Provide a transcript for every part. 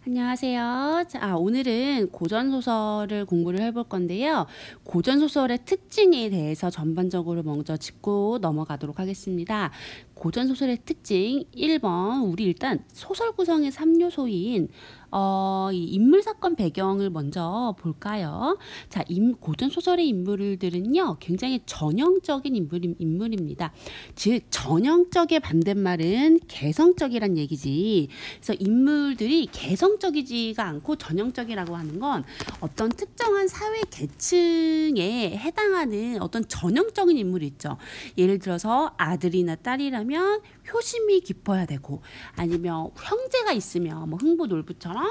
안녕하세요. 오늘은 고전소설을 공부를 해볼 건데요. 고전소설의 특징에 대해서 전반적으로 먼저 짚고 넘어가도록 하겠습니다. 고전소설의 특징 1번, 우리 일단 소설 구성의 3요소인 이 인물 사건 배경을 먼저 볼까요? 자, 고전소설의 인물들은요, 굉장히 전형적인 인물입니다. 즉, 전형적의 반대말은 개성적이란 얘기지. 그래서 인물들이 개성적이지가 않고 전형적이라고 하는 건 어떤 특정한 사회 계층에 해당하는 어떤 전형적인 인물이 있죠. 예를 들어서 아들이나 딸이라면 효심이 깊어야 되고, 아니면 형제가 있으면 뭐 흥부놀부처럼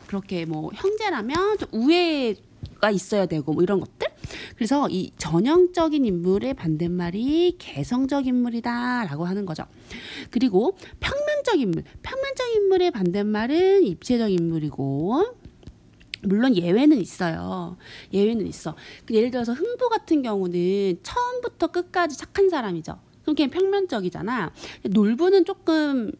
그렇게 뭐 형제라면 좀 우애가 있어야 되고 뭐 이런 것들. 그래서 이 전형적인 인물의 반대말이 개성적 인물이다라고 하는 거죠. 그리고 평면적 인물의 반대말은 입체적 인물이고, 물론 예외는 있어요. 예외는 있어. 예를 들어서 흥부 같은 경우는 처음부터 끝까지 착한 사람이죠. 그럼 걔 평면적이잖아. 놀부는 조금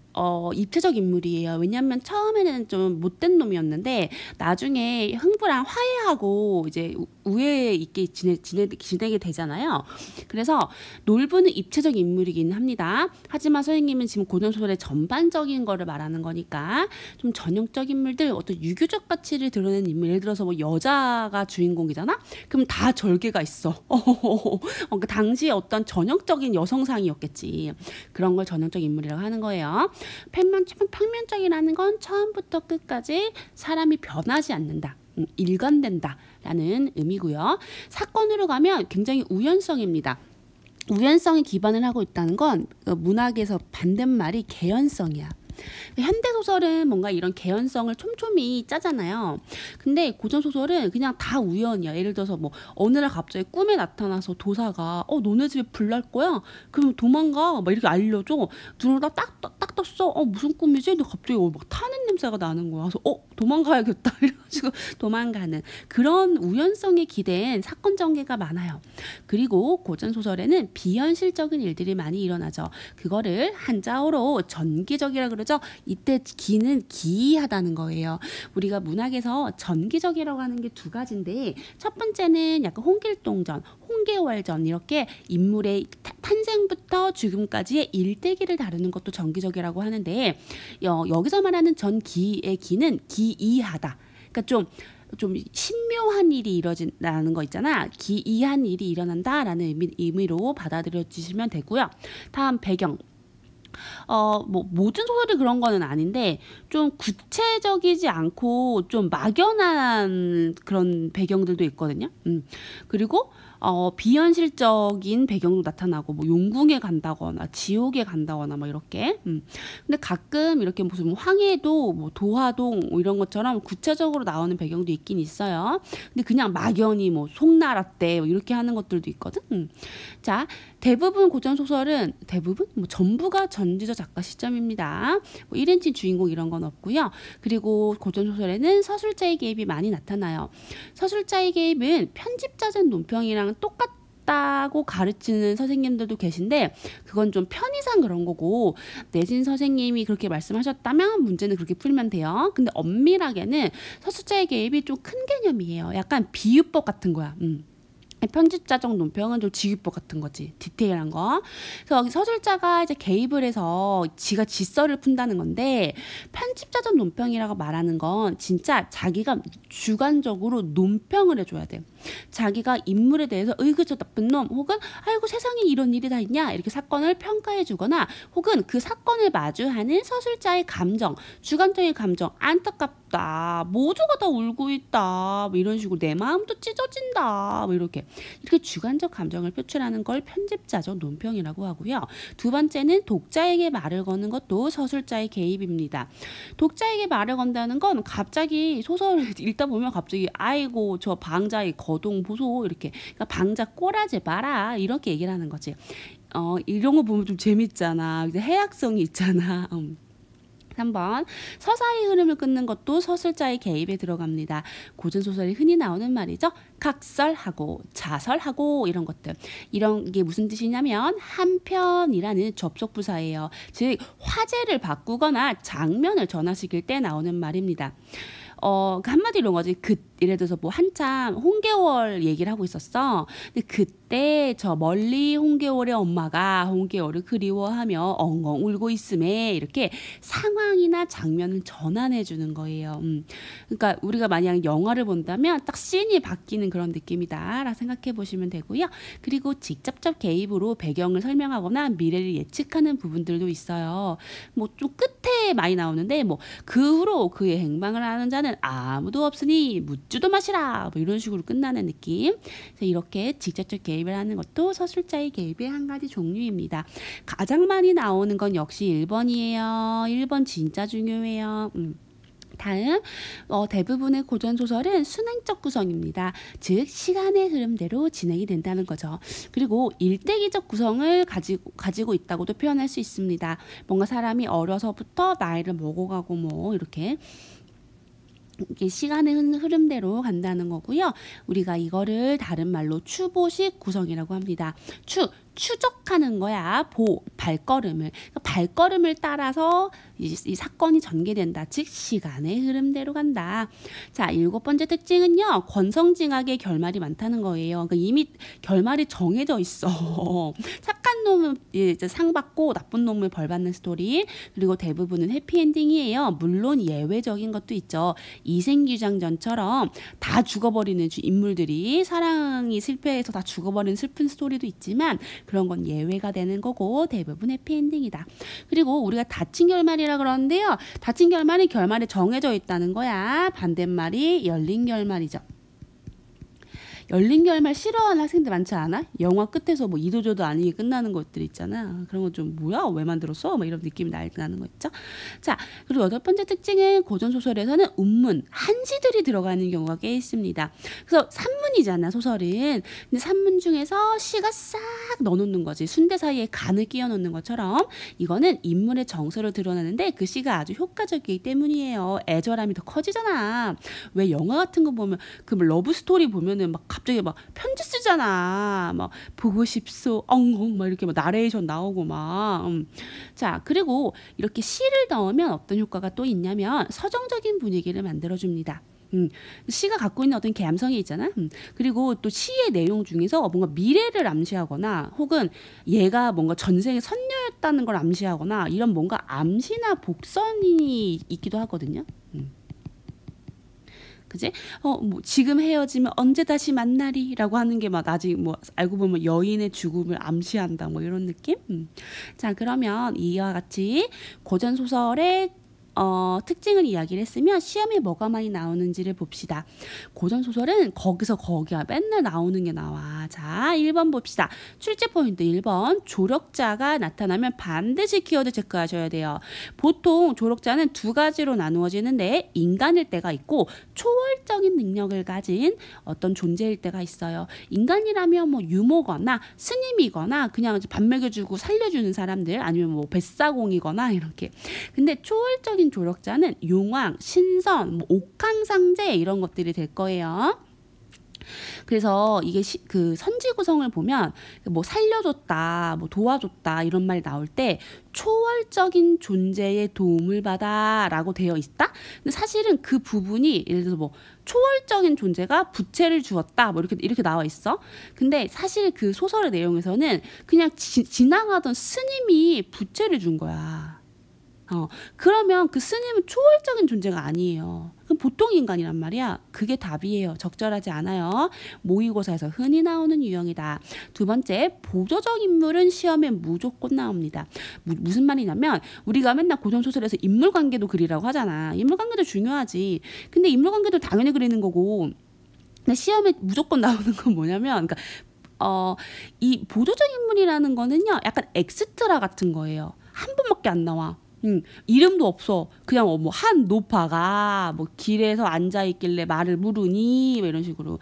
입체적 인물이에요. 왜냐하면 처음에는 좀 못된 놈이었는데 나중에 흥부랑 화해하고 이제 우애 있게 지내게 되잖아요. 그래서 놀부는 입체적 인물이긴 합니다. 하지만 선생님은 지금 고전소설의 전반적인 거를 말하는 거니까 좀 전형적 인물들, 어떤 유교적 가치를 드러내는 인물, 예를 들어서 뭐 여자가 주인공이잖아? 그럼 다 절개가 있어. 그 당시에 어떤 전형적인 여성상이었겠지. 그런 걸 전형적 인물이라고 하는 거예요. 평면적이라는 건 처음부터 끝까지 사람이 변하지 않는다. 일관된다 라는 의미고요. 사건으로 가면 굉장히 우연성입니다. 우연성에 기반을 하고 있다는 건 문학에서 반대말이 개연성이야. 현대소설은 뭔가 이런 개연성을 촘촘히 짜잖아요. 근데 고전소설은 그냥 다 우연이야. 예를 들어서 뭐 어느 날 갑자기 꿈에 나타나서 도사가 너네 집에 불 날 거야? 그럼 도망가. 막 이렇게 알려줘. 눈을 딱 떴어. 무슨 꿈이지? 근데 갑자기 막 타는 냄새가 나는 거야. 그래서 도망가야겠다. 이래가지고 도망가는 그런 우연성에 기댄 사건 전개가 많아요. 그리고 고전소설에는 비현실적인 일들이 많이 일어나죠. 그거를 한자어로 전기적이라 그러죠. 이때 기는 기이하다는 거예요. 우리가 문학에서 전기적이라고 하는 게 두 가지인데, 첫 번째는 약간 홍길동전, 홍계월전 이렇게 인물의 탄생부터 죽음까지의 일대기를 다루는 것도 전기적이라고 하는데, 여기서 말하는 전기의 기는 기이하다. 그러니까 좀 신묘한 일이 이뤄진다는 거 있잖아. 기이한 일이 일어난다라는 의미로 받아들여 주시면 되고요. 다음 배경. 뭐 모든 소설이 그런 거는 아닌데 좀 구체적이지 않고 좀 막연한 그런 배경들도 있거든요. 그리고 비현실적인 배경도 나타나고, 뭐 용궁에 간다거나 지옥에 간다거나 막 이렇게. 근데 가끔 이렇게 무슨 황해도 뭐 도화동 뭐 이런 것처럼 구체적으로 나오는 배경도 있긴 있어요. 근데 그냥 막연히 뭐 송나라 때 뭐 이렇게 하는 것들도 있거든. 자, 대부분 고전소설은 뭐 전부가 전지적 작가 시점입니다. 뭐 1인칭 주인공 이런 건 없고요. 그리고 고전소설에는 서술자의 개입이 많이 나타나요. 서술자의 개입은 편집자적 논평이랑 똑같다고 가르치는 선생님들도 계신데, 그건 좀 편의상 그런 거고, 내진 선생님이 그렇게 말씀하셨다면 문제는 그렇게 풀면 돼요. 근데 엄밀하게는 서술자의 개입이 좀 큰 개념이에요. 약간 비유법 같은 거야. 편집자적 논평은 좀 지휘법 같은 거지. 디테일한 거. 그래서 서술자가 이제 개입을 해서 지가 지서를 푼다는 건데, 편집자적 논평이라고 말하는 건 진짜 자기가 주관적으로 논평을 해줘야 돼. 자기가 인물에 대해서 저 나쁜 놈, 혹은 아이고 세상에 이런 일이 다 있냐, 이렇게 사건을 평가해 주거나, 혹은 그 사건을 마주하는 서술자의 감정, 주관적인 감정, 안타깝다, 모두가 다 울고 있다, 뭐 이런 식으로 내 마음도 찢어진다, 뭐 이렇게 주관적 감정을 표출하는 걸 편집자적 논평이라고 하고요. 두 번째는 독자에게 말을 거는 것도 서술자의 개입입니다. 독자에게 말을 건다는 건 갑자기 소설을 읽다 보면 갑자기 아이고 저 방자의 거동 보소, 이렇게, 그러니까 방자 꼬라지 마라, 이렇게 얘기를 하는 거지. 이런 거 보면 좀 재밌잖아. 해학성이 있잖아. 3번 서사의 흐름을 끊는 것도 서술자의 개입에 들어갑니다. 고전소설에 흔히 나오는 말이죠. 각설하고 자설하고 이런 것들. 이런 게 무슨 뜻이냐면 한편이라는 접속부사예요. 즉 화제를 바꾸거나 장면을 전환시킬 때 나오는 말입니다. 한마디로 이런 거지. 예를 들어서 뭐 한참 홍계월 얘기를 하고 있었어. 근데 그때 저 멀리 홍계월의 엄마가 홍계월을 그리워하며 엉엉 울고 있음에 이렇게 상황이나 장면을 전환해 주는 거예요. 그러니까 우리가 만약 영화를 본다면 딱 씬이 바뀌는 그런 느낌이다라고 생각해 보시면 되고요. 그리고 직접적 개입으로 배경을 설명하거나 미래를 예측하는 부분들도 있어요. 뭐 좀 끝에 많이 나오는데 뭐 그 후로 그의 행방을 아는 자는 아무도 없으니 묻지도 마시라 뭐 이런 식으로 끝나는 느낌. 그래서 이렇게 직접적 개입을 하는 것도 서술자의 개입의 한 가지 종류입니다. 가장 많이 나오는 건 역시 1번이에요. 1번 진짜 중요해요. 다음 대부분의 고전소설은 순행적 구성입니다. 즉 시간의 흐름대로 진행이 된다는 거죠. 그리고 일대기적 구성을 가지고 있다고도 표현할 수 있습니다. 뭔가 사람이 어려서부터 나이를 먹어가고 뭐 이렇게 시간의 흐름대로 간다는 거고요. 우리가 이거를 다른 말로 추보식 구성이라고 합니다. 추적하는 거야. 발걸음을. 그러니까 발걸음을 따라서 이 사건이 전개된다. 즉 시간의 흐름대로 간다. 자, 7번째 특징은요. 권성징악의 결말이 많다는 거예요. 그러니까 이미 결말이 정해져 있어. 착한 놈은 이제 상 받고 나쁜 놈은 벌 받는 스토리. 그리고 대부분은 해피엔딩이에요. 물론 예외적인 것도 있죠. 이생규장전처럼 다 죽어버리는 인물들이 사랑이 실패해서 다 죽어버리는 슬픈 스토리도 있지만 그런 건 예외가 되는 거고 대부분 해피엔딩이다. 그리고 우리가 닫힌 결말이라 그러는데요. 닫힌 결말은 결말이 정해져 있다는 거야. 반대말이 열린 결말이죠. 열린 결말 싫어하는 학생들 많지 않아? 영화 끝에서 뭐 이도저도 아니게 끝나는 것들 있잖아. 그런 거 좀 뭐야? 왜 만들었어? 뭐 이런 느낌이 나는 거 있죠. 자, 그리고 8번째 특징은 고전소설에서는 운문, 한지들이 들어가는 경우가 꽤 있습니다. 그래서 산문이잖아, 소설은. 근데 산문 중에서 시가 싹 넣어놓는 거지. 순대 사이에 간을 끼워 넣는 것처럼 이거는 인물의 정서를 드러내는데 그 시가 아주 효과적이기 때문이에요. 애절함이 더 커지잖아. 왜 영화 같은 거 보면 그 러브 스토리 보면은 막 갑자기 막 편지 쓰잖아. 막 보고 싶소 엉엉 막 이렇게 막 나레이션 나오고 막. 자, 그리고 이렇게 시를 넣으면 어떤 효과가 또 있냐면 서정적인 분위기를 만들어줍니다. 시가 갖고 있는 어떤 감성이 있잖아. 그리고 또 시의 내용 중에서 뭔가 미래를 암시하거나 혹은 얘가 뭔가 전생에 선녀였다는 걸 암시하거나 이런 뭔가 암시나 복선이 있기도 하거든요. 그지? 뭐 지금 헤어지면 언제 다시 만나리라고 하는 게 막 아직 뭐 알고 보면 여인의 죽음을 암시한다 뭐 이런 느낌? 자, 그러면 이와 같이 고전 소설의 특징을 이야기를 했으면 시험에 뭐가 많이 나오는지를 봅시다. 고전소설은 거기서 거기야 맨날 나오는 게 나와. 자, 1번 봅시다. 출제 포인트 1번 조력자가 나타나면 반드시 키워드 체크하셔야 돼요. 보통 조력자는 두 가지로 나누어지는데 인간일 때가 있고 초월적인 능력을 가진 어떤 존재일 때가 있어요. 인간이라면 뭐 유모거나 스님이거나 그냥 밥 먹여주고 살려주는 사람들 아니면 뭐 뱃사공이거나 이렇게. 근데 초월적인 조력자는 용왕, 신선, 뭐 옥황상제 이런 것들이 될 거예요. 그래서 이게 그 선지 구성을 보면 뭐 살려줬다, 뭐 도와줬다 이런 말 나올 때 초월적인 존재의 도움을 받아라고 되어 있다. 근데 사실은 그 부분이 예를 들어서 뭐 초월적인 존재가 부채를 주었다, 뭐 이렇게 나와 있어. 근데 사실 그 소설의 내용에서는 그냥 지나가던 스님이 부채를 준 거야. 그러면 그 스님은 초월적인 존재가 아니에요. 그럼 보통 인간이란 말이야. 그게 답이에요. 적절하지 않아요. 모의고사에서 흔히 나오는 유형이다. 두 번째, 보조적 인물은 시험에 무조건 나옵니다. 무슨 말이냐면 우리가 맨날 고전소설에서 인물관계도 그리라고 하잖아. 인물관계도 중요하지. 근데 인물관계도 당연히 그리는 거고 근데 시험에 무조건 나오는 건 뭐냐면 그러니까 이 보조적 인물이라는 거는요. 약간 엑스트라 같은 거예요. 한 번밖에 안 나와. 이름도 없어. 그냥 뭐 한 노파가 뭐 길에서 앉아 있길래 말을 물으니 뭐 이런 식으로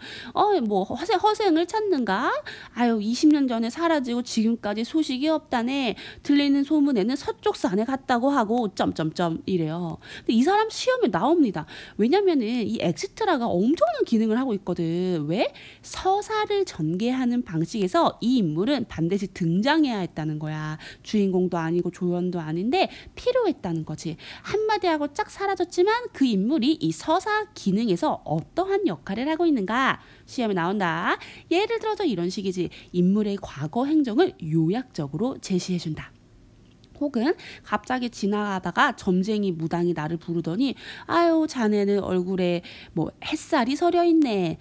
뭐 허생을 찾는가? 아유 20년 전에 사라지고 지금까지 소식이 없다네. 들리는 소문에는 서쪽 산에 갔다고 하고 점점점 이래요. 근데 이 사람 시험에 나옵니다. 왜냐면은 이 엑스트라가 엄청난 기능을 하고 있거든. 왜? 서사를 전개하는 방식에서 이 인물은 반드시 등장해야 했다는 거야. 주인공도 아니고 조연도 아닌데 필요했다는 거지. 한마디 하고 쫙 사라졌지만 그 인물이 이 서사 기능에서 어떠한 역할을 하고 있는가 시험에 나온다. 예를 들어서 이런 식이지. 인물의 과거 행정을 요약적으로 제시해준다. 혹은 갑자기 지나가다가 점쟁이 무당이 나를 부르더니 아유 자네는 얼굴에 뭐 햇살이 서려 있네.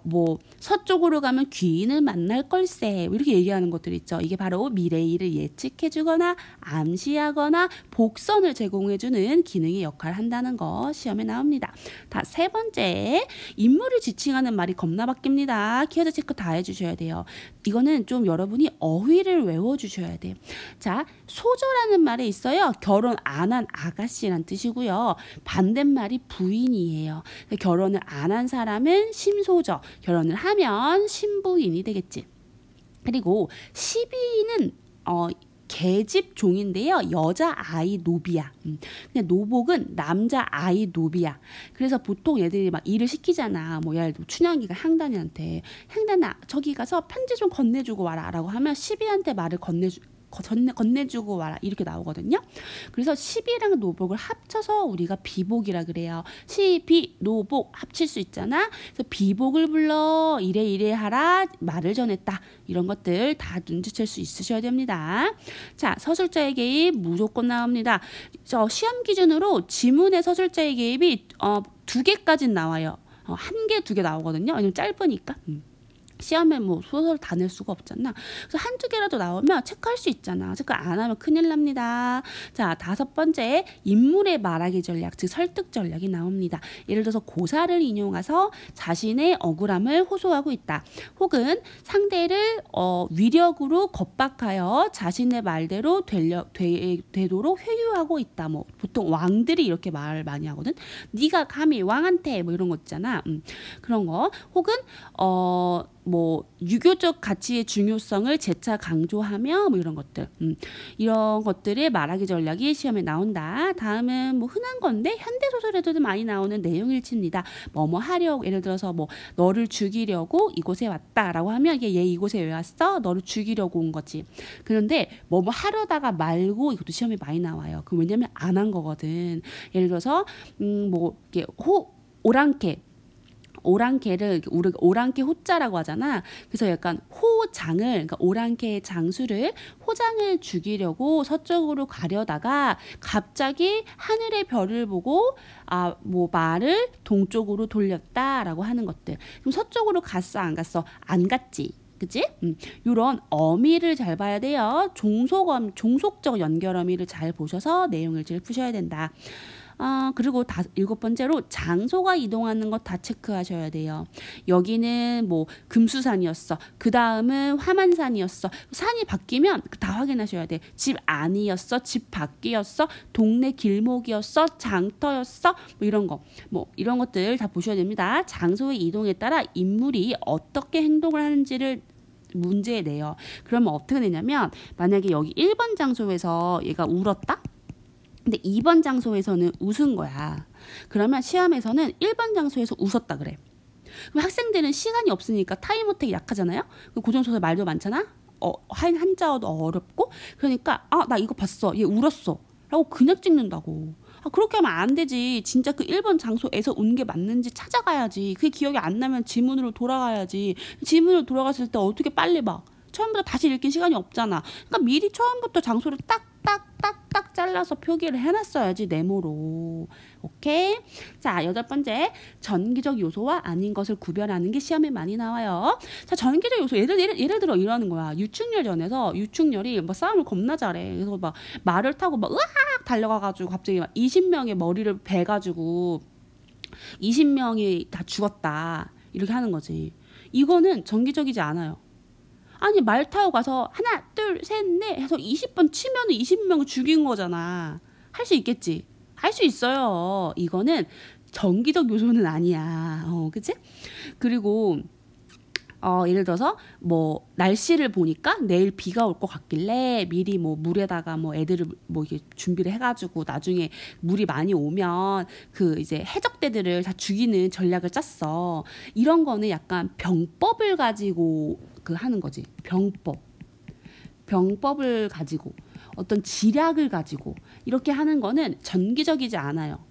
뭐 서쪽으로 가면 귀인을 만날 걸세 이렇게 얘기하는 것들 있죠. 이게 바로 미래의 일을 예측해주거나 암시하거나 복선을 제공해주는 기능의 역할을 한다는 거 시험에 나옵니다. 다 세 번째, 인물을 지칭하는 말이 겁나 바뀝니다. 키워드 체크 다 해주셔야 돼요. 이거는 좀 여러분이 어휘를 외워주셔야 돼요. 자, 소저라는 말에 있어요. 결혼 안 한 아가씨란 뜻이고요. 반대말이 부인이에요. 결혼을 안 한 사람은 심소저, 결혼을 하면 신부인이 되겠지. 그리고 시비는 계집 종인데요. 여자 아이 노비야. 근데 노복은 남자 아이 노비야. 그래서 보통 얘들이 막 일을 시키잖아. 뭐 예를 들어 춘향이가 향단이한테 향단아 저기 가서 편지 좀 건네주고 와라 라고 하면 시비한테 말을 건네주고 와라 이렇게 나오거든요. 그래서 시비랑 노복을 합쳐서 우리가 비복이라 그래요. 시비 노복 합칠 수 있잖아. 그래서 비복을 불러 이래 하라 말을 전했다. 이런 것들 다 눈치챌 수 있으셔야 됩니다. 자, 서술자의 개입 무조건 나옵니다. 시험 기준으로 지문의 서술자의 개입이 2개까지는 나와요. 1개, 2개 나오거든요. 왜냐면 짧으니까. 시험에 뭐 소설 다 낼 수가 없잖아. 그래서 1-2개라도 나오면 체크할 수 있잖아. 체크 안 하면 큰일 납니다. 자, 5번째, 인물의 말하기 전략, 즉 설득 전략이 나옵니다. 예를 들어서 고사를 인용해서 자신의 억울함을 호소하고 있다. 혹은 상대를 위력으로 겁박하여 자신의 말대로 되도록 회유하고 있다. 뭐 보통 왕들이 이렇게 말을 많이 하거든. 네가 감히 왕한테 뭐 이런 거 있잖아. 그런 거. 혹은 뭐 유교적 가치의 중요성을 재차 강조하며 뭐 이런 것들 이런 것들의 말하기 전략이 시험에 나온다. 다음은 뭐 흔한 건데 현대소설에도 많이 나오는 내용일치입니다. 뭐뭐 하려고 예를 들어서 뭐 너를 죽이려고 이곳에 왔다라고 하면 얘 이곳에 왜 왔어? 너를 죽이려고 온 거지. 그런데 뭐뭐 하려다가 말고 이것도 시험에 많이 나와요. 그 왜냐면 안 한 거거든. 예를 들어서 뭐 이게 오랑캐를 우리가 오랑캐 호자라고 하잖아. 그래서 약간 호장을 그러니까 오랑캐의 장수를 호장을 죽이려고 서쪽으로 가려다가 갑자기 하늘의 별을 보고 뭐 말을 동쪽으로 돌렸다라고 하는 것들. 그럼 서쪽으로 갔어 안 갔어? 안 갔지. 그치? 이런 어미를 잘 봐야 돼요. 종속적 연결 어미를 잘 보셔서 내용일지를 푸셔야 된다. 그리고 7번째로 장소가 이동하는 것 다 체크하셔야 돼요. 여기는 뭐 금수산이었어. 그 다음은 화만산이었어. 산이 바뀌면 다 확인하셔야 돼. 집 안이었어. 집 밖이었어. 동네 길목이었어. 장터였어. 뭐 이런 거. 뭐 이런 것들 다 보셔야 됩니다. 장소의 이동에 따라 인물이 어떻게 행동을 하는지를 문제에 내요. 그러면 어떻게 되냐면 만약에 여기 1번 장소에서 얘가 울었다? 근데 2번 장소에서는 웃은 거야. 그러면 시험에서는 1번 장소에서 웃었다 그래. 그럼 학생들은 시간이 없으니까 타임 어택이 약하잖아요. 고전소설 말도 많잖아. 한자어도 어렵고. 그러니까 나 이거 봤어. 얘 울었어. 라고 그냥 찍는다고. 그렇게 하면 안 되지. 진짜 그 1번 장소에서 운 게 맞는지 찾아가야지. 그게 기억이 안 나면 지문으로 돌아가야지. 지문으로 돌아갔을 때 어떻게 빨리 봐. 처음부터 다시 읽긴 시간이 없잖아. 그러니까 미리 처음부터 장소를 딱 잘라서 표기를 해놨어야지 네모로. 오케이? 자, 8번째 전기적 요소와 아닌 것을 구별하는 게 시험에 많이 나와요. 자, 전기적 요소 예를 들어 이러는 거야. 유충렬전에서 유충렬이 뭐 싸움을 겁나 잘해. 그래서 막 말을 타고 막 으악 달려가가지고 갑자기 막 20명의 머리를 베가지고 20명이 다 죽었다 이렇게 하는 거지. 이거는 전기적이지 않아요. 아니 말 타고 가서 하나 둘 셋 넷 해서 20번 치면 20명을 죽인 거잖아. 할 수 있겠지. 할 수 있어요. 이거는 정기적 요소는 아니야. 그치? 그리고 예를 들어서 뭐 날씨를 보니까 내일 비가 올 것 같길래 미리 뭐 물에다가 뭐 애들을 뭐 이렇게 준비를 해가지고 나중에 물이 많이 오면 그 이제 해적대들을 다 죽이는 전략을 짰어. 이런 거는 약간 병법을 가지고 그 하는 거지. 병법을 가지고 어떤 지략을 가지고 이렇게 하는 거는 전기적이지 않아요.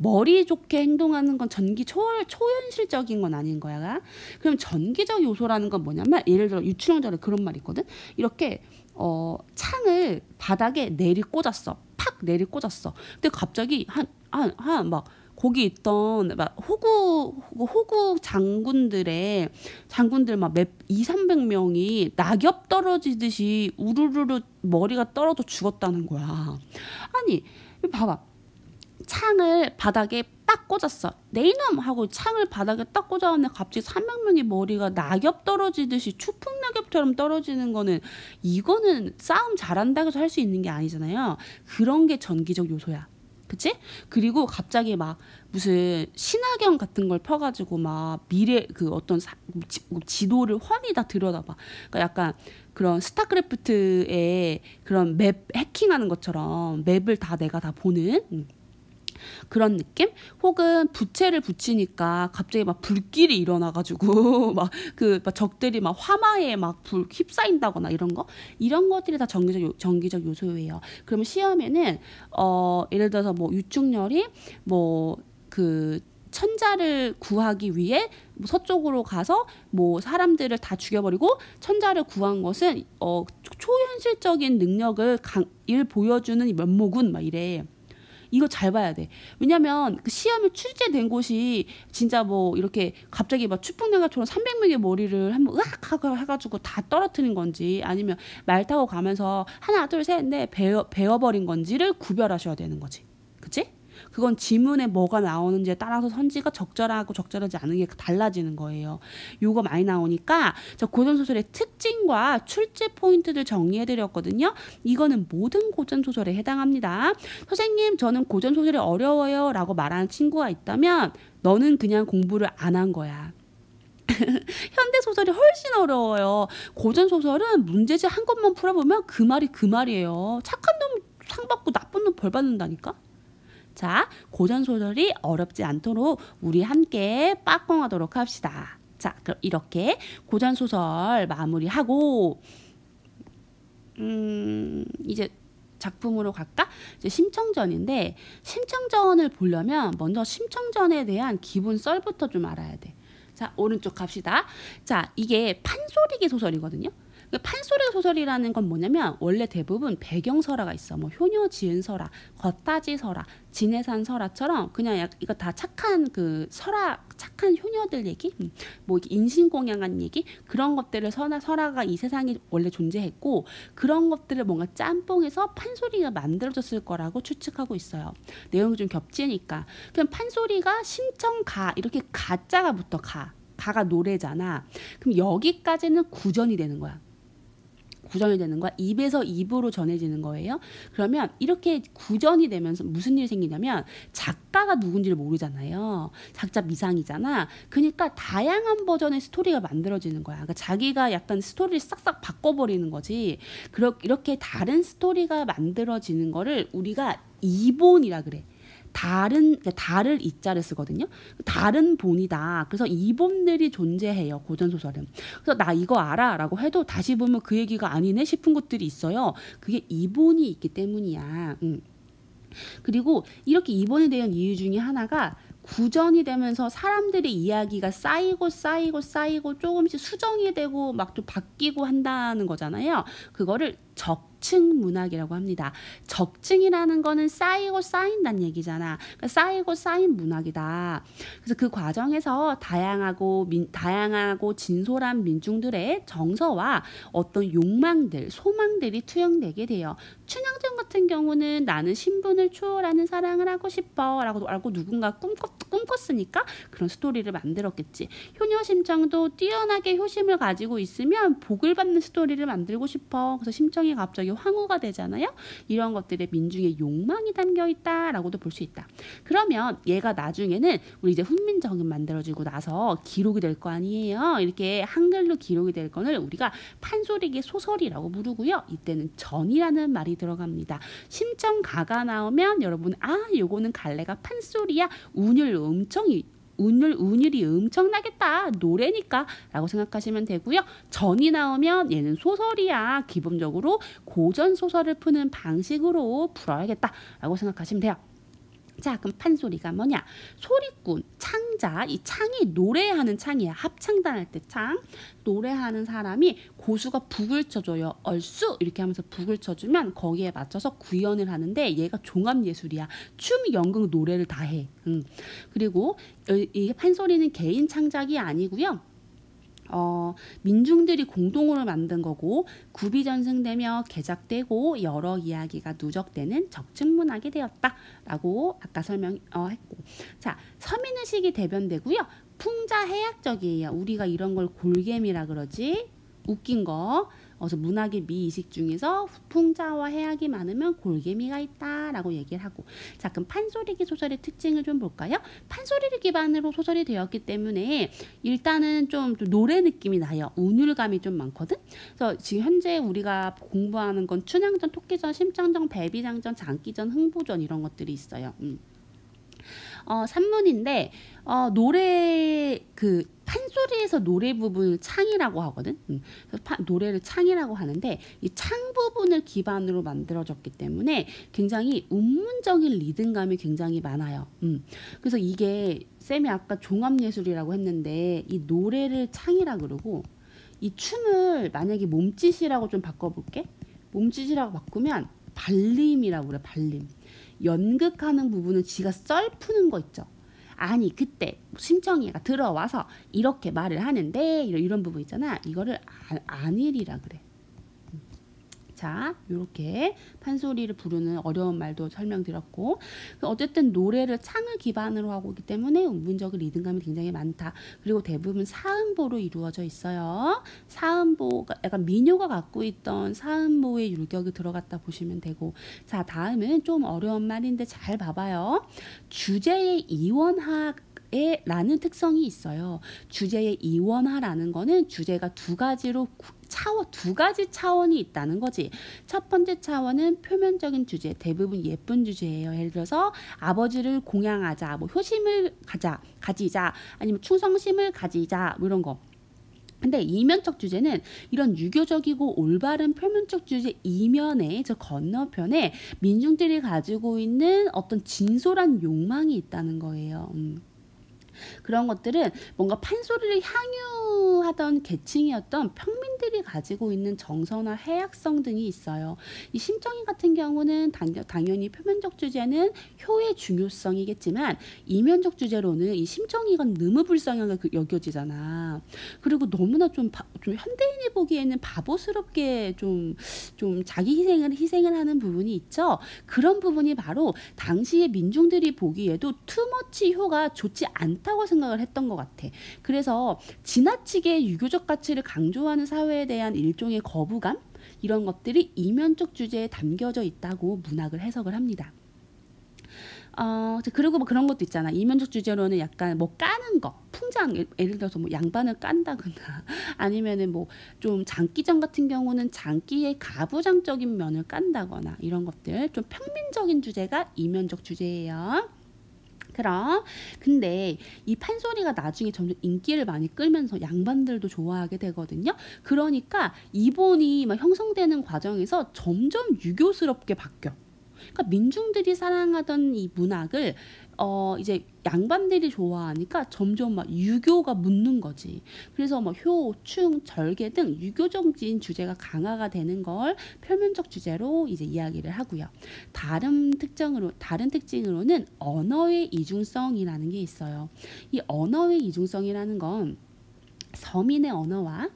머리 좋게 행동하는 건 초현실적인 건 아닌 거야. 그럼 전기적 요소라는 건 뭐냐면 예를 들어 유추영절에 그런 말이 있거든. 이렇게 창을 바닥에 내리꽂았어. 팍 내리꽂았어. 근데 갑자기 막 거기 있던 막 호구 장군들 막 200~300명이 낙엽 떨어지듯이 우르르르 머리가 떨어져 죽었다는 거야. 아니 봐봐. 창을 바닥에 딱 꽂았어. 내 이놈 하고 창을 바닥에 딱 꽂았는데 갑자기 300명의 머리가 낙엽 떨어지듯이 추풍 낙엽처럼 떨어지는 거는 이거는 싸움 잘한다고 해서 할 수 있는 게 아니잖아요. 그런 게 전기적 요소야. 그치? 그리고 갑자기 막 무슨 신화경 같은 걸 펴가지고 막 미래 그 어떤 지도를 훤히 다 들여다봐. 그러니까 약간 그런 스타크래프트의 그런 맵 해킹하는 것처럼 맵을 다 내가 다 보는 그런 느낌? 혹은 부채를 붙이니까 갑자기 막 불길이 일어나가지고 막 적들이 막 화마에 막 불 휩싸인다거나 이런 것들이 다 전기적 요소예요. 그러면 시험에는 예를 들어서 뭐 유충렬이 뭐 그 천자를 구하기 위해 뭐 서쪽으로 가서 뭐 사람들을 다 죽여버리고 천자를 구한 것은 초현실적인 능력을 보여주는 면모군 막 이래. 이거 잘 봐야 돼. 왜냐면 그 시험에 출제된 곳이 진짜 뭐 이렇게 갑자기 막 추풍내가처럼 300명의 머리를 한번 으악 하고 해가지고 다 떨어뜨린 건지 아니면 말 타고 가면서 하나 둘 셋 넷 베어버린 건지를 구별하셔야 되는 거지. 그치? 그건 지문에 뭐가 나오는지에 따라서 선지가 적절하고 적절하지 않은 게 달라지는 거예요. 요거 많이 나오니까 저 고전소설의 특징과 출제 포인트를 정리해드렸거든요. 이거는 모든 고전소설에 해당합니다. 선생님 저는 고전소설이 어려워요 라고 말하는 친구가 있다면 너는 그냥 공부를 안 한 거야. 현대소설이 훨씬 어려워요. 고전소설은 문제집 한 것만 풀어보면 그 말이 그 말이에요. 착한 놈 상 받고 나쁜 놈 벌 받는다니까. 자, 고전소설이 어렵지 않도록 우리 함께 빠꽁하도록 합시다. 자, 그럼 이렇게 고전소설 마무리하고 이제 작품으로 갈까? 이제 심청전인데 심청전을 보려면 먼저 심청전에 대한 기본 썰부터 좀 알아야 돼. 자, 오른쪽 갑시다. 자, 이게 판소리기 소설이거든요. 판소리 소설이라는 건 뭐냐면 원래 대부분 배경설화가 있어. 뭐 효녀 지은 설화, 겉다지 설화, 진해산 설화처럼 그냥 이거 다 착한 그 착한 효녀들 얘기, 뭐 인신공양한 얘기 그런 것들을 설화가 이 세상에 원래 존재했고 그런 것들을 뭔가 짬뽕해서 판소리가 만들어졌을 거라고 추측하고 있어요. 내용이 좀 겹치니까. 그럼 판소리가 심청가 이렇게 가자가 붙어 가가 노래잖아. 그럼 여기까지는 구전이 되는 거야. 구전이 되는 거야. 입에서 입으로 전해지는 거예요. 그러면 이렇게 구전이 되면서 무슨 일이 생기냐면 작가가 누군지를 모르잖아요. 작자 미상이잖아. 그러니까 다양한 버전의 스토리가 만들어지는 거야. 그러니까 자기가 약간 스토리를 싹싹 바꿔버리는 거지. 이렇게 다른 스토리가 만들어지는 거를 우리가 이본이라 그래. 다를 이자를 쓰거든요. 다른 본이다. 그래서 이본들이 존재해요. 고전소설은. 그래서 나 이거 알아 라고 해도 다시 보면 그 얘기가 아니네 싶은 것들이 있어요. 그게 이본이 있기 때문이야. 그리고 이렇게 이본에 대한 이유 중에 하나가 구전이 되면서 사람들의 이야기가 쌓이고 조금씩 수정이 되고 막 또 바뀌고 한다는 거잖아요. 그거를 적층 문학이라고 합니다. 적층이라는 거는 쌓이고 쌓인다는 얘기잖아. 그러니까 쌓이고 쌓인 문학이다. 그래서 그 과정에서 다양하고 진솔한 민중들의 정서와 어떤 욕망들, 소망들이 투영되게 돼요. 춘향전 같은 경우는 나는 신분을 초월하는 사랑을 하고 싶어 라고 알고 누군가 꿈꿨으니까 그런 스토리를 만들었겠지. 효녀심청도 뛰어나게 효심을 가지고 있으면 복을 받는 스토리를 만들고 싶어. 그래서 심청이 심정이 갑자기 황후가 되잖아요. 이런 것들에 민중의 욕망이 담겨 있다라고도 볼 수 있다. 그러면 얘가 나중에는 우리 이제 훈민정음 만들어지고 나서 기록이 될 거 아니에요. 이렇게 한글로 기록이 될 거를 우리가 판소리기 소설이라고 부르고요. 이때는 전이라는 말이 들어갑니다. 심정가가 나오면 여러분 요거는 갈래가 판소리야. 운율이 엄청나겠다. 노래니까 라고 생각하시면 되고요. 전이 나오면 얘는 소설이야. 기본적으로 고전소설을 푸는 방식으로 풀어야겠다 라고 생각하시면 돼요. 자, 그럼 판소리가 뭐냐? 소리꾼, 창자, 이 창이 노래하는 창이야. 합창단할 때 창. 노래하는 사람이 고수가 북을 쳐줘요. 얼쑤 이렇게 하면서 북을 쳐주면 거기에 맞춰서 구연을 하는데 얘가 종합예술이야. 춤, 연극, 노래를 다 해. 그리고 이 판소리는 개인 창작이 아니고요. 민중들이 공동으로 만든 거고 구비전승되며 개작되고 여러 이야기가 누적되는 적층문학이 되었다라고 아까 설명했고, 자, 서민의식이 대변되고요. 풍자해학적이에요. 우리가 이런 걸 골개미라 그러지. 웃긴 거. 그래서 문학의 미이식 중에서 풍자와 해학이 많으면 골개미가 있다라고 얘기를 하고, 자, 그럼 판소리기 소설의 특징을 좀 볼까요? 판소리를 기반으로 소설이 되었기 때문에 일단은 좀 노래 느낌이 나요. 운율감이 좀 많거든. 그래서 지금 현재 우리가 공부하는 건 춘향전, 토끼전, 심장전, 배비장전, 장기전, 흥보전 이런 것들이 있어요. 산문인데 노래 판소리에서 노래 부분을 창이라고 하거든. 그래서 노래를 창이라고 하는데 이 창 부분을 기반으로 만들어졌기 때문에 굉장히 운문적인 리듬감이 굉장히 많아요. 그래서 이게 쌤이 아까 종합예술이라고 했는데 이 노래를 창이라 그러고 이 춤을 만약에 몸짓이라고 좀 바꿔볼게. 몸짓이라고 바꾸면 발림이라고 그래. 발림. 연극하는 부분은 지가 썰 푸는 거 있죠. 아니 그때 심정이가 들어와서 이렇게 말을 하는데 이런 부분 있잖아. 이거를 안일이라 그래. 자, 이렇게 판소리를 부르는 어려운 말도 설명드렸고, 어쨌든 노래를 창을 기반으로 하고 있기 때문에 운문적인 리듬감이 굉장히 많다. 그리고 대부분 사음보로 이루어져 있어요. 사음보가 약간 민요가 갖고 있던 사음보의 율격이 들어갔다 보시면 되고, 자, 다음은 좀 어려운 말인데 잘 봐봐요. 주제의 이원화 라는 특성이 있어요. 주제의 이원화라는 거는 주제가 두 가지 차원이 있다는 거지. 첫 번째 차원은 표면적인 주제, 대부분 예쁜 주제예요. 예를 들어서 아버지를 공양하자, 뭐 효심을 가지자, 아니면 충성심을 가지자, 뭐 이런 거. 근데 이면적 주제는 이런 유교적이고 올바른 표면적 주제 이면에, 저 건너편에 민중들이 가지고 있는 어떤 진솔한 욕망이 있다는 거예요. 그런 것들은 뭔가 판소리를 향유하던 계층이었던 평민들이 가지고 있는 정서나 해학성 등이 있어요. 이 심정이 같은 경우는 당연히 표면적 주제는 효의 중요성이겠지만 이면적 주제로는 이 심정이가 너무 불쌍하게 여겨지잖아. 그리고 너무나 좀 현대인이 보기에는 바보스럽게 좀 자기 희생을 하는 부분이 있죠. 그런 부분이 바로 당시의 민중들이 보기에도 투머치 효가 좋지 않다고 생각을 했던 것 같아. 그래서 지나치게 유교적 가치를 강조하는 사회에 대한 일종의 거부감, 이런 것들이 이면적 주제에 담겨져 있다고 문학을 해석을 합니다. 그리고 뭐 그런 것도 있잖아. 이면적 주제로는 약간 뭐 까는 거, 풍장, 예를 들어서 뭐 양반을 깐다거나 아니면은 뭐 좀 장기전 같은 경우는 장기의 가부장적인 면을 깐다거나 이런 것들, 좀 평민적인 주제가 이면적 주제예요. 근데 이 판소리가 나중에 점점 인기를 많이 끌면서 양반들도 좋아하게 되거든요. 그러니까 이본이 막 형성되는 과정에서 점점 유교스럽게 바뀌어. 그러니까 민중들이 사랑하던 이 문학을 이제 양반들이 좋아하니까 점점 막 유교가 묻는 거지. 그래서 뭐 효, 충, 절개 등 유교적인 주제가 강화가 되는 걸 표면적 주제로 이제 이야기를 하고요. 다른 특징으로는 언어의 이중성이라는 게 있어요. 이 언어의 이중성이라는 건 서민의 언어와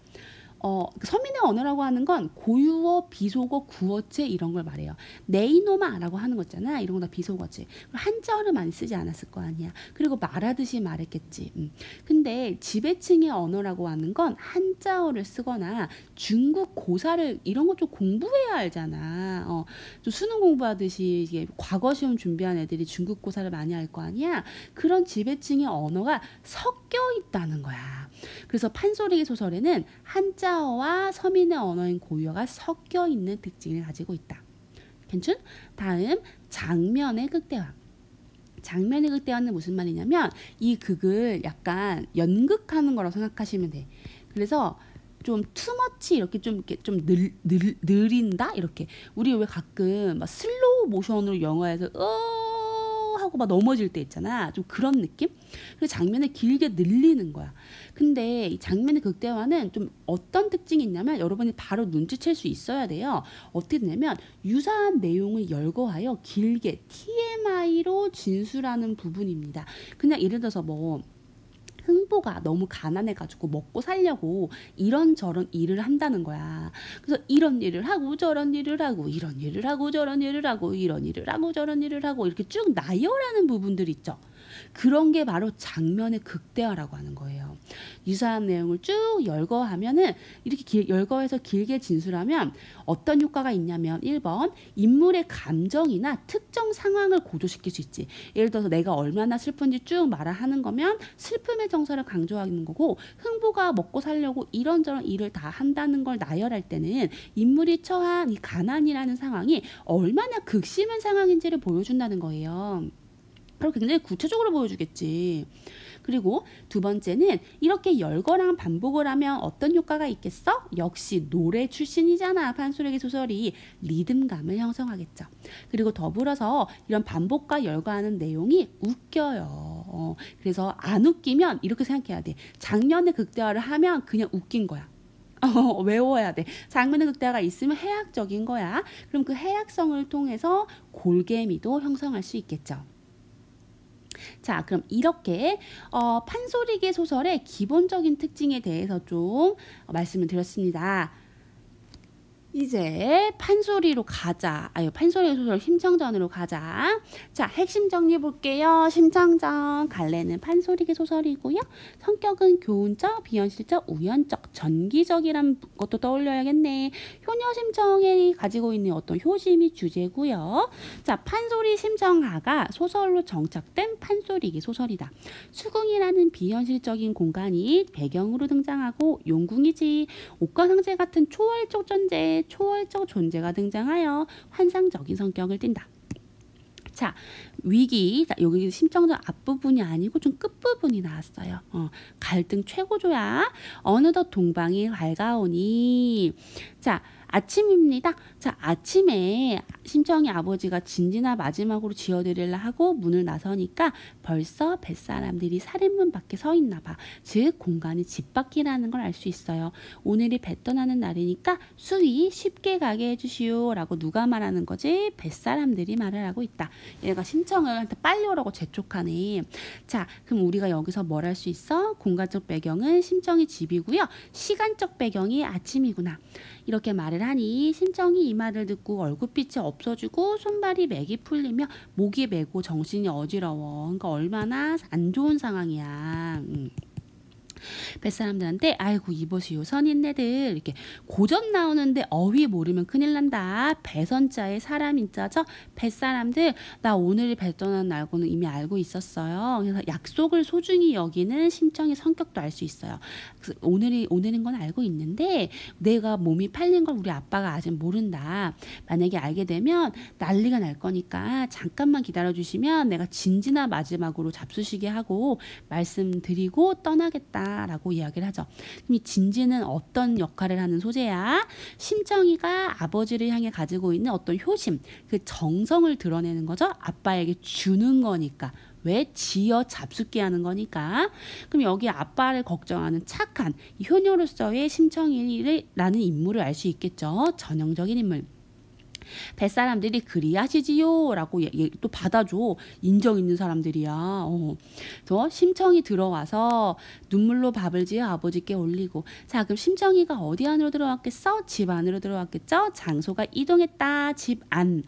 서민의 언어라고 하는 건 고유어, 비속어, 구어체 이런 걸 말해요. 내 이놈아라고 하는 거 있잖아. 이런 거 다 비속어지. 한자어를 많이 쓰지 않았을 거 아니야. 그리고 말하듯이 말했겠지. 근데 지배층의 언어라고 하는 건 한자어를 쓰거나 중국 고사를 이런 거 좀 공부해야 알잖아. 좀 수능 공부하듯이 이게 과거 시험 준비한 애들이 중국 고사를 많이 할 거 아니야. 그런 지배층의 언어가 섞여 있다는 거야. 그래서 판소리기 소설에는 한자어와 서민의 언어인 고유어가 섞여 있는 특징을 가지고 있다. 괜찮? 다음 장면의 극대화. 장면의 극대화는 무슨 말이냐면 이 극을 약간 연극하는 거라고 생각하시면 돼. 그래서 좀 투머치 이렇게 좀 느린다 이렇게. 우리 왜 가끔 막 슬로우 모션으로 영화에서 하고 막 넘어질 때 있잖아. 좀 그런 느낌? 그래서 장면을 길게 늘리는 거야. 근데 이 장면의 극대화는 좀 어떤 특징이 있냐면 여러분이 바로 눈치챌 수 있어야 돼요. 어떻게 되냐면 유사한 내용을 열거하여 길게 TMI로 진술하는 부분입니다. 그냥 예를 들어서 뭐 흥보가 너무 가난해가지고 먹고 살려고 이런저런 일을 한다는 거야. 그래서 이런 일을 하고 저런 일을 하고 이런 일을 하고 저런 일을 하고 이런 일을 하고 저런 일을 하고 이렇게 쭉 나열하는 부분들 있죠. 그런 게 바로 장면의 극대화라고 하는 거예요. 유사한 내용을 쭉 열거하면은 이렇게 열거해서 길게 진술하면 어떤 효과가 있냐면 1번 인물의 감정이나 특정 상황을 고조시킬 수 있지. 예를 들어서 내가 얼마나 슬픈지 쭉 말하는 거면 슬픔의 정서를 강조하는 거고 흥부가 먹고 살려고 이런저런 일을 다 한다는 걸 나열할 때는 인물이 처한 이 가난이라는 상황이 얼마나 극심한 상황인지를 보여준다는 거예요. 그럼 굉장히 구체적으로 보여주겠지. 그리고 두 번째는 이렇게 열거랑 반복을 하면 어떤 효과가 있겠어? 역시 노래 출신이잖아. 판소리기 소설이 리듬감을 형성하겠죠. 그리고 더불어서 이런 반복과 열거하는 내용이 웃겨요. 그래서 안 웃기면 이렇게 생각해야 돼. 장면의 극대화를 하면 그냥 웃긴 거야. 외워야 돼. 장면의 극대화가 있으면 해학적인 거야. 그럼 그 해학성을 통해서 골개미도 형성할 수 있겠죠. 자, 그럼 이렇게 판소리기 소설의 기본적인 특징에 대해서 좀 말씀을 드렸습니다. 이제 판소리로 가자. 판소리 소설 심청전으로 가자. 자, 핵심 정리해 볼게요. 심청전 갈래는 판소리기 소설이고요. 성격은 교훈적, 비현실적, 우연적, 전기적이란 것도 떠올려야겠네. 효녀 심청이 가지고 있는 어떤 효심이 주제고요. 자, 판소리 심청하가 소설로 정착된 판소리기 소설이다. 수궁이라는 비현실적인 공간이 배경으로 등장하고 용궁이지. 옥과 상제 같은 초월적 존재가 등장하여 환상적인 성격을 띈다. 자, 위기. 자, 여기 심청전 앞부분이 아니고 좀 끝부분이 나왔어요. 갈등 최고조야. 어느덧 동방이 밝아오니. 자, 아침입니다. 자, 아침에 심청이 아버지가 진지나 마지막으로 지어드리려 하고 문을 나서니까 벌써 뱃사람들이 살인문 밖에 서 있나 봐. 즉 공간이 집 밖이라는 걸 알 수 있어요. 오늘이 배 떠나는 날이니까 수위 쉽게 가게 해주시오 라고 누가 말하는 거지? 뱃사람들이 말을 하고 있다. 얘가 심청을 한테 빨리 오라고 재촉하네. 자, 그럼 우리가 여기서 뭘 할 수 있어? 공간적 배경은 심청이 집이고요. 시간적 배경이 아침이구나. 이렇게 말을 하니 심청이 이 말을 듣고 얼굴빛이 없어지고 손발이 맥이 풀리며 목이 메고 정신이 어지러워. 그러니까 얼마나 안 좋은 상황이야. 뱃사람들한테 아이고 이보시오 선인네들 이렇게 고전 나오는데 어휘 모르면 큰일 난다. 배선자에 사람인자죠. 뱃사람들 나 오늘이 배 떠난 날고는 이미 알고 있었어요. 그래서 약속을 소중히 여기는 심청의 성격도 알 수 있어요. 그래서 오늘인 건 알고 있는데 내가 몸이 팔린 걸 우리 아빠가 아직 모른다. 만약에 알게 되면 난리가 날 거니까 잠깐만 기다려주시면 내가 진지나 마지막으로 잡수시게 하고 말씀드리고 떠나겠다. 라고 이야기를 하죠. 그럼 이 진지는 어떤 역할을 하는 소재야? 심청이가 아버지를 향해 가지고 있는 어떤 효심, 그 정성을 드러내는 거죠. 아빠에게 주는 거니까. 왜? 지어 잡숫게 하는 거니까. 그럼 여기 아빠를 걱정하는 착한 효녀로서의 심청이라는 인물을 알 수 있겠죠. 전형적인 인물. 뱃사람들이 그리하시지요 라고 또 받아줘. 인정 있는 사람들이야. 저 심청이 들어와서 눈물로 밥을 지어 아버지께 올리고. 자, 그럼 심청이가 어디 안으로 들어왔겠어? 집 안으로 들어왔겠죠? 장소가 이동했다. 집 안.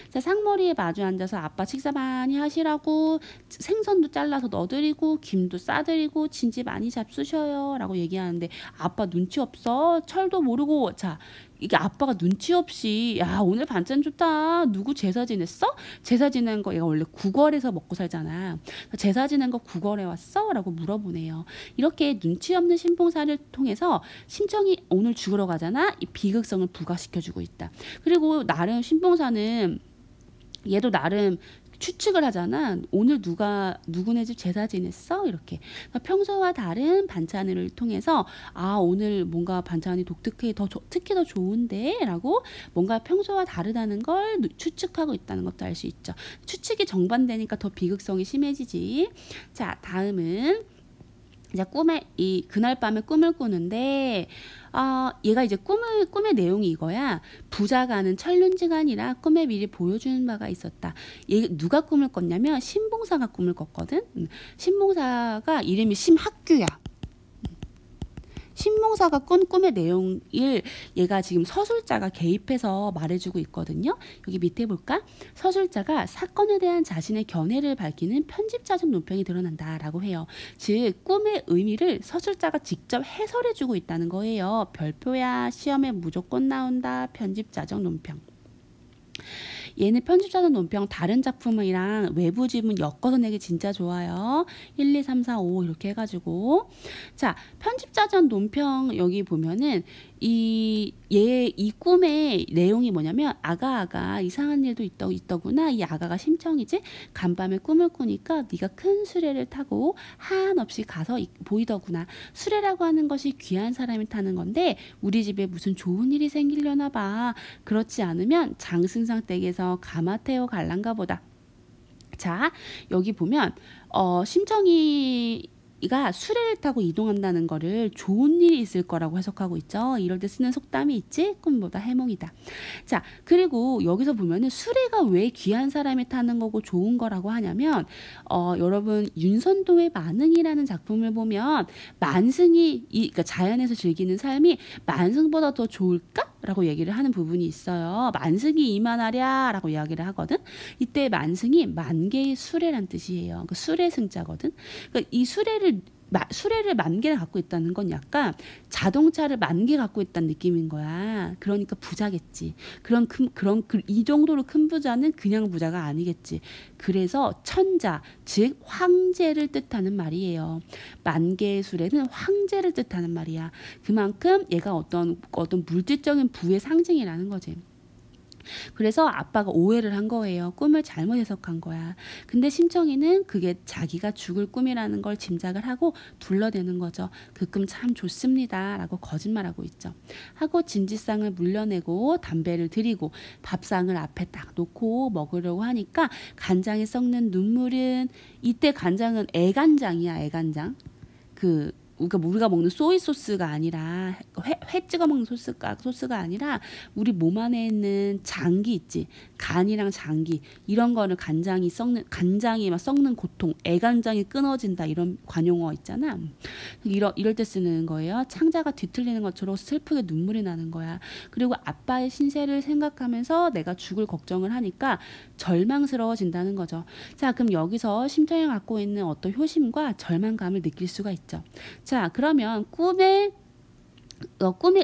자, 상머리에 마주 앉아서 아빠 식사 많이 하시라고 생선도 잘라서 넣어드리고 김도 싸드리고 진지 많이 잡수셔요 라고 얘기하는데, 아빠 눈치 없어? 철도 모르고. 자, 이게 아빠가 눈치 없이 야 오늘 반찬 좋다. 누구 제사 지냈어? 제사 지낸 거 얘가 원래 구걸해서 먹고 살잖아. 제사 지낸 거 구걸해 왔어? 라고 물어보네요. 이렇게 눈치 없는 신봉사를 통해서 심청이 오늘 죽으러 가잖아. 이 비극성을 부각시켜주고 있다. 그리고 나름 신봉사는 얘도 나름 추측을 하잖아. 오늘 누구네 집 제사 지냈어? 이렇게. 그러니까 평소와 다른 반찬을 통해서 아 오늘 뭔가 반찬이 독특해 특히 더 좋은데 라고 뭔가 평소와 다르다는 걸 추측하고 있다는 것도 알 수 있죠. 추측이 정반대니까 더 비극성이 심해지지. 자, 다음은 이제 그날 밤에 꿈을 꾸는데, 얘가 이제 꿈의 내용이 이거야. 부자가 하는 천륜지간이라 꿈에 미리 보여주는 바가 있었다. 얘 누가 꿈을 꿨냐면 신봉사가 꿈을 꿨거든. 신봉사가 이름이 심학규야. 신봉사가 꾼 꿈의 내용을 얘가 지금 서술자가 개입해서 말해주고 있거든요. 여기 밑에 볼까? 서술자가 사건에 대한 자신의 견해를 밝히는 편집자적 논평이 드러난다라고 해요. 즉 꿈의 의미를 서술자가 직접 해설해주고 있다는 거예요. 별표야. 시험에 무조건 나온다. 편집자적 논평. 얘는 편집자적 논평 다른 작품이랑 외부 지문 엮어서 내기 진짜 좋아요. 1, 2, 3, 4, 5 이렇게 해가지고. 자, 편집자적 논평 여기 보면은 이 꿈의 내용이 뭐냐면 아가 이상한 일도 있더구나. 이 아가가 심청이지. 간밤에 꿈을 꾸니까 네가 큰 수레를 타고 한없이 가서 보이더구나. 수레라고 하는 것이 귀한 사람이 타는 건데 우리 집에 무슨 좋은 일이 생기려나 봐. 그렇지 않으면 장승상 댁에서 가마태어 갈란가 보다. 자, 여기 보면 심청이가 수레를 타고 이동한다는 거를 좋은 일이 있을 거라고 해석하고 있죠. 이럴 때 쓰는 속담이 있지? 꿈보다 해몽이다. 자, 그리고 여기서 보면은 수레가 왜 귀한 사람이 타는 거고 좋은 거라고 하냐면 여러분 윤선도의 만흥이라는 작품을 보면 만승이 그러니까 자연에서 즐기는 삶이 만승보다 더 좋을까? 라고 얘기를 하는 부분이 있어요. 만승이 이만하랴 라고 이야기를 하거든. 이때 만승이 만개의 수레란 뜻이에요. 그 수레승자거든. 그러니까 이 수레를 만 개를 갖고 있다는 건 약간 자동차를 10,000개 갖고 있다는 느낌인 거야. 그러니까 부자겠지. 이 정도로 큰 부자는 그냥 부자가 아니겠지. 그래서 천자, 즉 황제를 뜻하는 말이에요. 10,000개의 수레는 황제를 뜻하는 말이야. 그만큼 얘가 어떤 물질적인 부의 상징이라는 거지. 그래서 아빠가 오해를 한 거예요. 꿈을 잘못 해석한 거야. 근데 심청이는 그게 자기가 죽을 꿈이라는 걸 짐작을 하고 둘러대는 거죠. 그 꿈 참 좋습니다 라고 거짓말하고 있죠. 하고 진지상을 물려내고 담배를 드리고 밥상을 앞에 딱 놓고 먹으려고 하니까 간장에 썩는 눈물은, 이때 간장은 애간장이야. 애간장. 우리가 먹는 소이 소스가 아니라 회 찍어 먹는 소스가 아니라 우리 몸 안에 있는 장기 있지. 간이랑 장기 이런 거를 간장이 막 썩는 고통, 애간장이 끊어진다 이런 관용어 있잖아. 이럴 때 쓰는 거예요. 창자가 뒤틀리는 것처럼 슬프게 눈물이 나는 거야. 그리고 아빠의 신세를 생각하면서 내가 죽을 걱정을 하니까 절망스러워진다는 거죠. 자, 그럼 여기서 심청이 갖고 있는 어떤 효심과 절망감을 느낄 수가 있죠. 자, 그러면 꿈의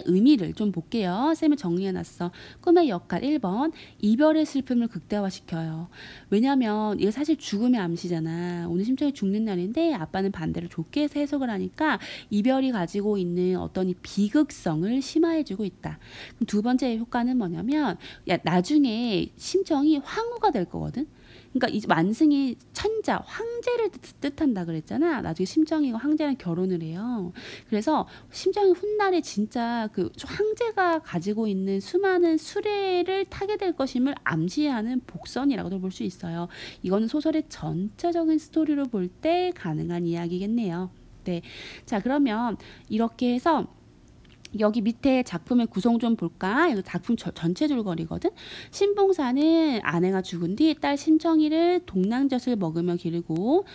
의미를 좀 볼게요. 쌤이 정리해놨어. 꿈의 역할 1번, 이별의 슬픔을 극대화시켜요. 왜냐면 이게 사실 죽음의 암시잖아. 오늘 심청이 죽는 날인데 아빠는 반대로 좋게 해석을 하니까 이별이 가지고 있는 어떤 이 비극성을 심화해주고 있다. 그럼 두 번째 효과는 뭐냐면 나중에 심청이 황후가 될 거거든. 그러니까 이 만승이 천자, 황제를 뜻한다 그랬잖아. 나중에 심청이가 황제랑 결혼을 해요. 그래서 심청이 훗날에 진짜 그 황제가 가지고 있는 수많은 수레를 타게 될 것임을 암시하는 복선이라고도 볼 수 있어요. 이거는 소설의 전체적인 스토리로 볼 때 가능한 이야기겠네요. 네, 자 그러면 이렇게 해서 여기 밑에 작품의 구성 좀 볼까? 이거 작품 전체 줄거리거든. 신봉사는 아내가 죽은 뒤 딸 심청이를 동낭젖을 먹으며 기르고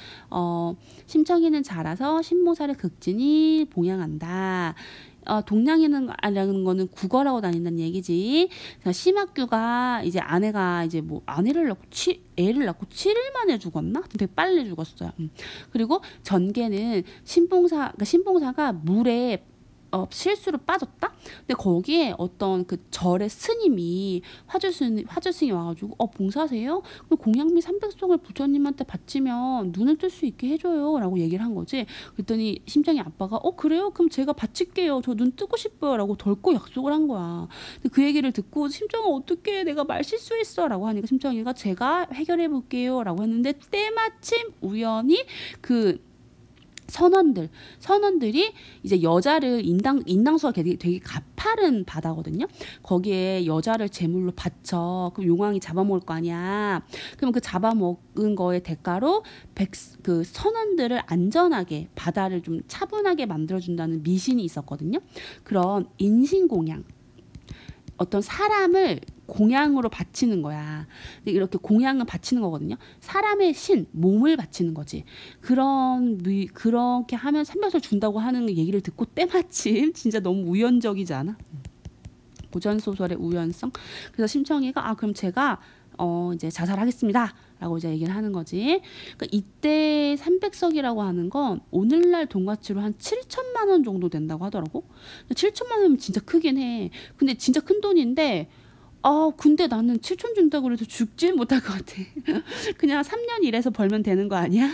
심청이는 자라서 신봉사를 극진히 봉양한다. 동양이라는 거는 국어라고 다닌다는 얘기지. 심학규가 이제 아내가 이제 뭐 아내를 낳고 애를 낳고 7일 만에 죽었나? 되게 빨리 죽었어요. 그리고 전개는 신봉사가 물에 실수로 빠졌다? 근데 거기에 어떤 그 절의 스님이 화주스님이 와가지고 봉사세요? 그럼 공양미 300송을 부처님한테 바치면 눈을 뜰 수 있게 해줘요 라고 얘기를 한 거지. 그랬더니 심장이 아빠가 그래요? 그럼 제가 바칠게요. 저 눈 뜨고 싶어요 라고 덜컥 약속을 한 거야. 근데 그 얘기를 듣고 심정아 어떡해 내가 말 실수했어 라고 하니까 심정이가 제가 해결해 볼게요 라고 했는데 때마침 우연히 그 선원들이 이제 여자를 인당수가 되게 가파른 바다거든요. 거기에 여자를 제물로 바쳐. 그럼 용왕이 잡아먹을 거 아니야. 그럼 그 잡아먹은 거의 대가로 그 선원들을 안전하게 바다를 좀 차분하게 만들어준다는 미신이 있었거든요. 그런 인신공양. 어떤 사람을 공양으로 바치는 거야. 이렇게 공양을 바치는 거거든요. 사람의 몸을 바치는 거지. 그렇게 하면 삼백을 준다고 하는 얘기를 듣고 때마침 진짜 너무 우연적이지 않아? 고전 소설의 우연성. 그래서 심청이가 그럼 제가 이제 자살하겠습니다. 라고 이제 얘기를 하는 거지. 그러니까 이때 300석이라고 하는 건 오늘날 돈 가치로 한 7천만 원 정도 된다고 하더라고. 7천만 원이면 진짜 크긴 해. 근데 진짜 큰 돈인데 근데 나는 7천 준다고 그래서 죽지 못할 것 같아. 그냥 3년 일해서 벌면 되는 거 아니야?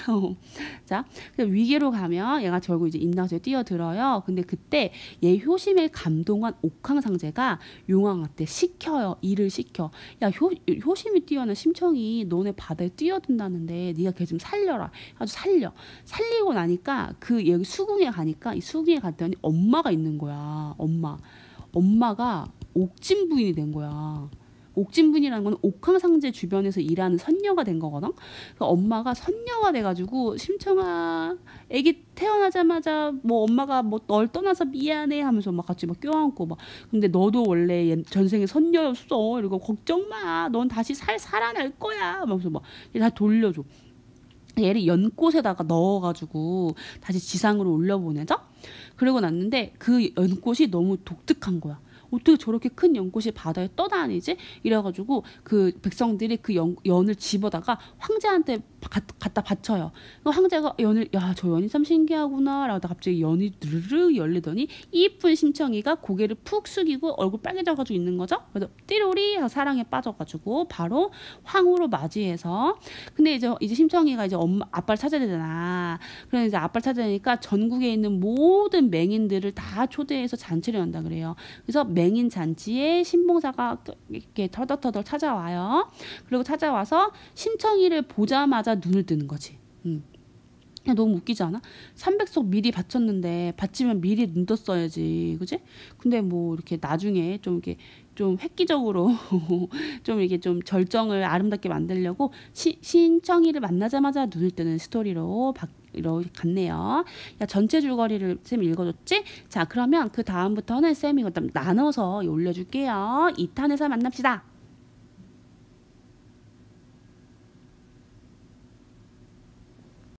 자, 위기로 가면 얘가 결국 이제 인당수에 뛰어들어요. 근데 그때 얘 효심에 감동한 옥황상제가 용왕한테 일을 시켜. 야, 효심이 뛰어난 심청이 너네 바다에 뛰어든다는데 네가 걔 좀 살려라. 아주 살리고 나니까 여기 수궁에 가니까 이 수궁에 갔더니 엄마가 있는 거야. 엄마가 옥진 부인이 된 거야. 옥진 부인이라는 건 옥황상제 주변에서 일하는 선녀가 된 거거든. 그러니까 엄마가 선녀가 돼가지고 심청아, 애기 태어나자마자 뭐 엄마가 뭐 널 떠나서 미안해 하면서 막 같이 막 껴안고 막. 근데 너도 원래 전생에 선녀였어. 이러고 걱정 마. 넌 다시 살아날 거야. 하면서 막 다 돌려줘. 얘를 연꽃에다가 넣어가지고 다시 지상으로 올려보내죠. 그러고 났는데 그 연꽃이 너무 독특한 거야. 어떻게 저렇게 큰 연꽃이 바다에 떠다니지? 이래가지고 그 백성들이 그 연을 집어다가 황제한테 갖다 바쳐요. 황제가 저 연이 참 신기하구나 라고 갑자기 연이 드르르 열리더니 이쁜 심청이가 고개를 푹 숙이고 얼굴 빨개져가지고 있는 거죠. 그래서 띠로리 하고 사랑에 빠져가지고 바로 황후로 맞이해서. 근데 이제 심청이가 이제 아빠를 찾아야 되잖아. 그래서 이제 아빠를 찾아내니까 전국에 있는 모든 맹인들을 다 초대해서 잔치를 연다 그래요. 그래서 맹인 잔치에 신봉사가 이렇게 터덜터덜 찾아와요. 그리고 찾아와서 심청이를 보자마자 눈을 뜨는 거지. 너무 웃기지 않아? 300석 미리 바쳤는데 바치면 미리 눈 떴어야지, 그지? 근데 뭐 이렇게 나중에 좀 획기적으로 좀 이게 좀 절정을 아름답게 만들려고 신청이를 만나자마자 눈을 뜨는 스토리로 갔네요. 야, 전체 줄거리를 쌤 읽어줬지? 자, 그러면 그 다음부터는 쌤이 나눠서 올려줄게요. 2탄에서 만납시다.